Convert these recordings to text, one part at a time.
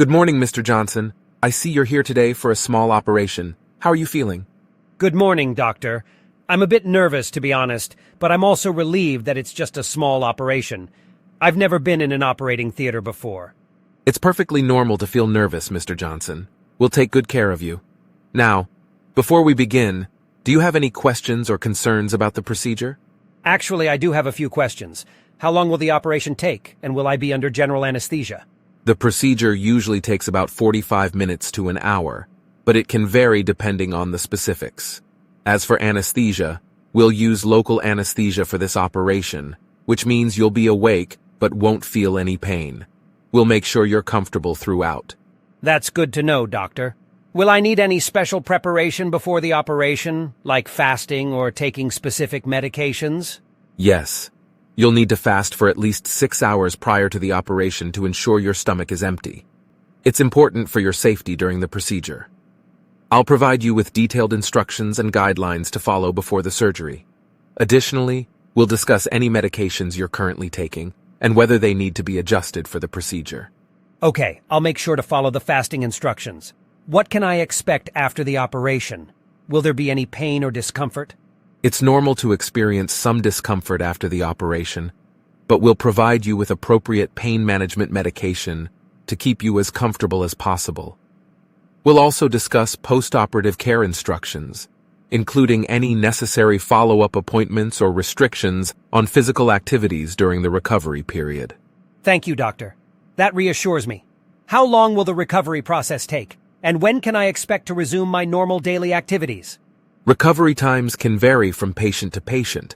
Good morning, Mr. Johnson. I see you're here today for a small operation. How are you feeling? Good morning, Doctor. I'm a bit nervous, to be honest, but I'm also relieved that it's just a small operation. I've never been in an operating theater before. It's perfectly normal to feel nervous, Mr. Johnson. We'll take good care of you. Now, before we begin, do you have any questions or concerns about the procedure? Actually, I do have a few questions. How long will the operation take, and will I be under general anesthesia? The procedure usually takes about 45 minutes to an hour, but it can vary depending on the specifics. As for anesthesia, we'll use local anesthesia for this operation, which means you'll be awake but won't feel any pain. We'll make sure you're comfortable throughout. That's good to know, Doctor. Will I need any special preparation before the operation, like fasting or taking specific medications? Yes. You'll need to fast for at least 6 hours prior to the operation to ensure your stomach is empty. It's important for your safety during the procedure. I'll provide you with detailed instructions and guidelines to follow before the surgery. Additionally, we'll discuss any medications you're currently taking and whether they need to be adjusted for the procedure. Okay, I'll make sure to follow the fasting instructions. What can I expect after the operation? Will there be any pain or discomfort? It's normal to experience some discomfort after the operation, but we'll provide you with appropriate pain management medication to keep you as comfortable as possible. We'll also discuss post-operative care instructions, including any necessary follow-up appointments or restrictions on physical activities during the recovery period. Thank you, Doctor. That reassures me. How long will the recovery process take? And when can I expect to resume my normal daily activities? Recovery times can vary from patient to patient,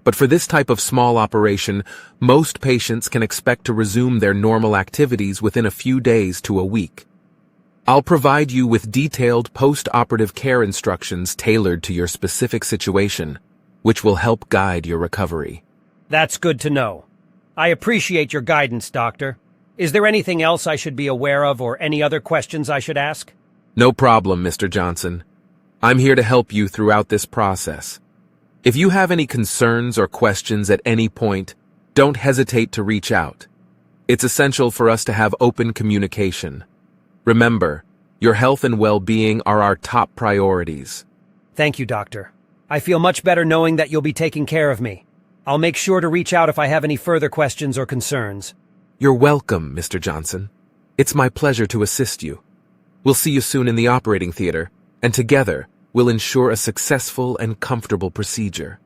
but for this type of small operation, most patients can expect to resume their normal activities within a few days to a week. I'll provide you with detailed post-operative care instructions tailored to your specific situation, which will help guide your recovery. That's good to know. I appreciate your guidance, Doctor. Is there anything else I should be aware of or any other questions I should ask? No problem, Mr. Johnson. I'm here to help you throughout this process. If you have any concerns or questions at any point, don't hesitate to reach out. It's essential for us to have open communication. Remember, your health and well-being are our top priorities. Thank you, Doctor. I feel much better knowing that you'll be taking care of me. I'll make sure to reach out if I have any further questions or concerns. You're welcome, Mr. Johnson. It's my pleasure to assist you. We'll see you soon in the operating theater, and together, we'll ensure a successful and comfortable procedure.